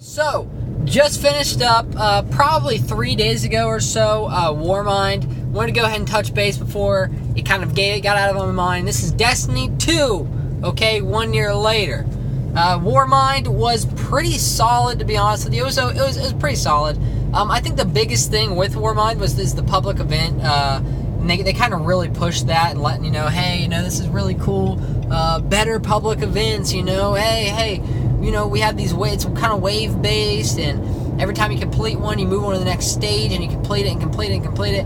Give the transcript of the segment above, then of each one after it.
So, just finished up probably 3 days ago or so, Warmind. Wanted to go ahead and touch base before it kind of got out of my mind. This is Destiny 2, okay, 1 year later. Warmind was pretty solid, to be honest with you. It was pretty solid. I think the biggest thing with Warmind was the public event. And they kind of really pushed that and letting you know, hey, this is really cool. Better public events, hey, we have these waves, it's kind of wave based, and every time you complete one, you move on to the next stage, and you complete it and complete it and complete it.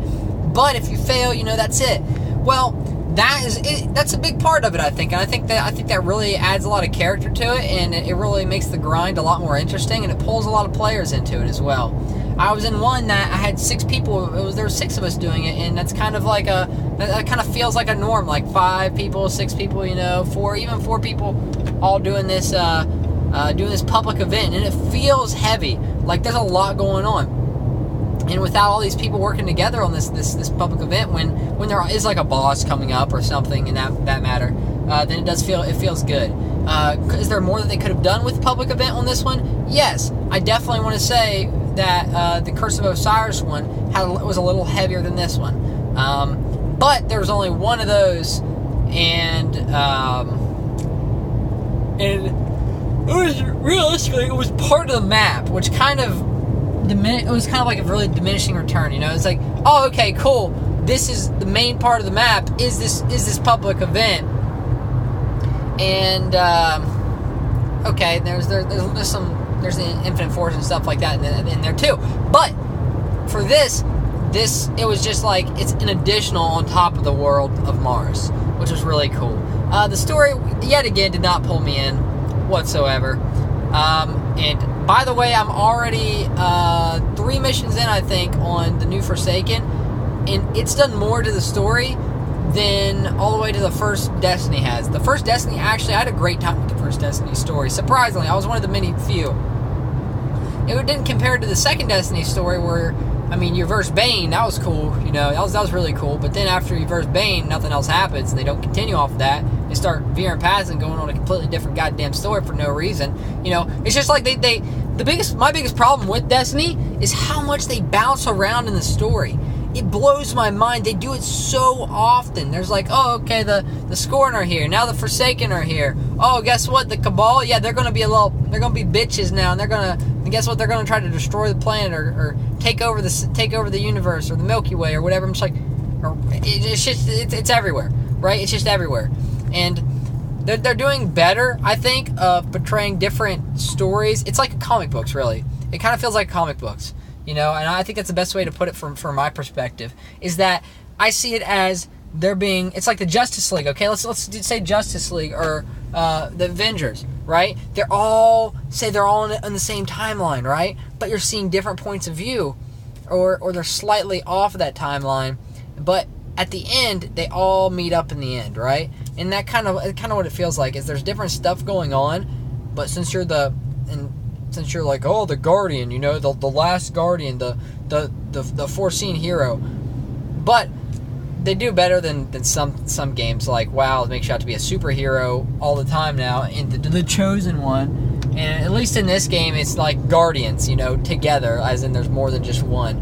But if you fail, that's it. Well, that's a big part of it, I think, and I think that really adds a lot of character to it, and it really makes the grind a lot more interesting, and it pulls a lot of players into it as well. I was in one that I had 6 people. There were 6 of us doing it, and that's kind of like that kind of feels like a norm, like 5 people, 6 people, 4 people, all doing this public event, and it feels heavy. Like there's a lot going on, and without all these people working together on this public event, when there is like a boss coming up or something in that matter, then it feels good. Is there more that they could have done with the public event on this one? Yes, I definitely want to say that the Curse of Osiris one was a little heavier than this one, but there was only one of those, and it was part of the map, which kind of it was kind of like a really diminishing return. It's like, oh, okay, cool. This is the main part of the map. Is this public event? And okay, there's the Infinite Force and stuff like that in there too. But for this it was just like it's an additional on top of the world of Mars, which was really cool. The story yet again did not pull me in whatsoever. And by the way, I'm already 3 missions in, I think, on the new Forsaken, and it's done more to the story than all the way to the first Destiny has. The first Destiny, actually, I had a great time with the first Destiny story. Surprisingly, I was one of the many few. It didn't compare to the second Destiny story where, you verse Bane, that was cool, that was really cool, but then after you verse Bane, nothing else happens, and they don't continue off of that. They start veering past and going on a completely different goddamn story for no reason. It's just like my biggest problem with Destiny is how much they bounce around in the story. It blows my mind. They do it so often. There's like, oh, okay, the Scorn are here. Now the Forsaken are here. Oh, guess what? The Cabal, yeah, they're gonna be bitches now, and guess what? They're gonna try to destroy the planet or take over the universe or the Milky Way or whatever. I'm just like, it's everywhere, right? It's just everywhere, and they're doing better, I think, of portraying different stories. It's like comic books, really. It kind of feels like comic books. And I think that's the best way to put it from my perspective, is that I see it as it's like the Justice League, okay? Let's say Justice League or the Avengers, right? They're all on the same timeline, right? But you're seeing different points of view, or they're slightly off of that timeline, but at the end, they all meet up in the end, right? And that kind of what it feels like, is there's different stuff going on, but since you're like, oh, the Guardian, the last Guardian, the foreseen hero, but they do better than some games like WoW makes you out to be a superhero all the time now, and the chosen one. And at least in this game, it's like Guardians, together, as in there's more than just one.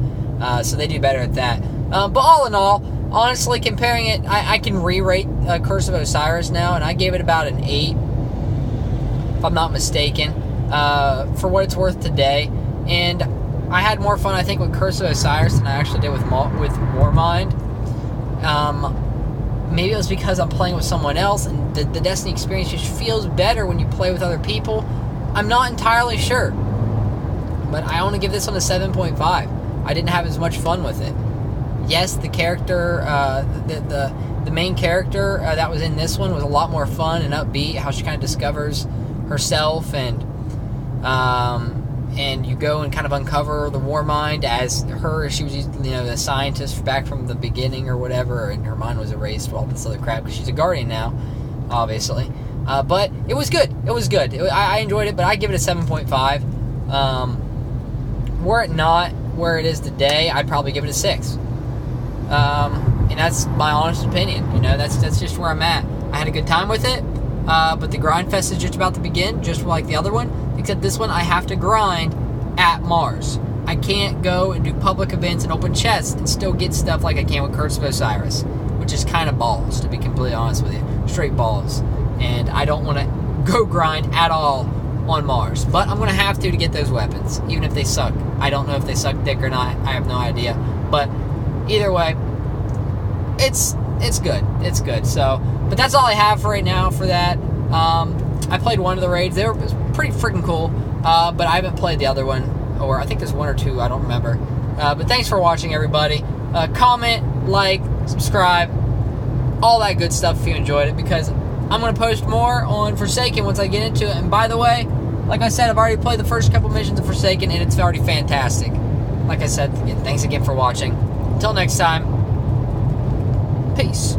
So they do better at that. But all in all, honestly, comparing it, I can re-rate Curse of Osiris now, and I gave it about an 8, if I'm not mistaken. For what it's worth today, and I had more fun, I think, with Curse of Osiris than I actually did with Warmind. Maybe it was because I'm playing with someone else, and the Destiny experience just feels better when you play with other people. I'm not entirely sure, but I only give this one a 7.5. I didn't have as much fun with it. Yes, the character, the main character that was in this one was a lot more fun and upbeat. How she kind of discovers herself, and you go and kind of uncover the Warmind as her. She was, the scientist back from the beginning or whatever, and her mind was erased with all this other crap because she's a Guardian now, obviously. But it was good. It was good. I enjoyed it, but I give it a 7.5. Were it not where it is today, I'd probably give it a 6. And that's my honest opinion. That's just where I'm at. I had a good time with it. But the grind fest is just about to begin, just like the other one, Except this one, I have to grind at Mars. I can't go and do public events and open chests and still get stuff like I can with Curse of Osiris, which is kind of balls, to be completely honest with you. Straight balls. And I don't want to go grind at all on Mars. But I'm going to have to get those weapons, even if they suck. I don't know if they suck dick or not. I have no idea. But either way, it's good. It's good. So, but that's all I have for right now for that. I played one of the raids. It was pretty freaking cool. But I haven't played the other one. Or I think there's one or two. I don't remember. But thanks for watching, everybody. Comment, like, subscribe, all that good stuff if you enjoyed it. Because I'm going to post more on Forsaken once I get into it. And by the way, like I said, I've already played the first couple missions of Forsaken, and it's already fantastic. Like I said, thanks again for watching. Until next time, peace.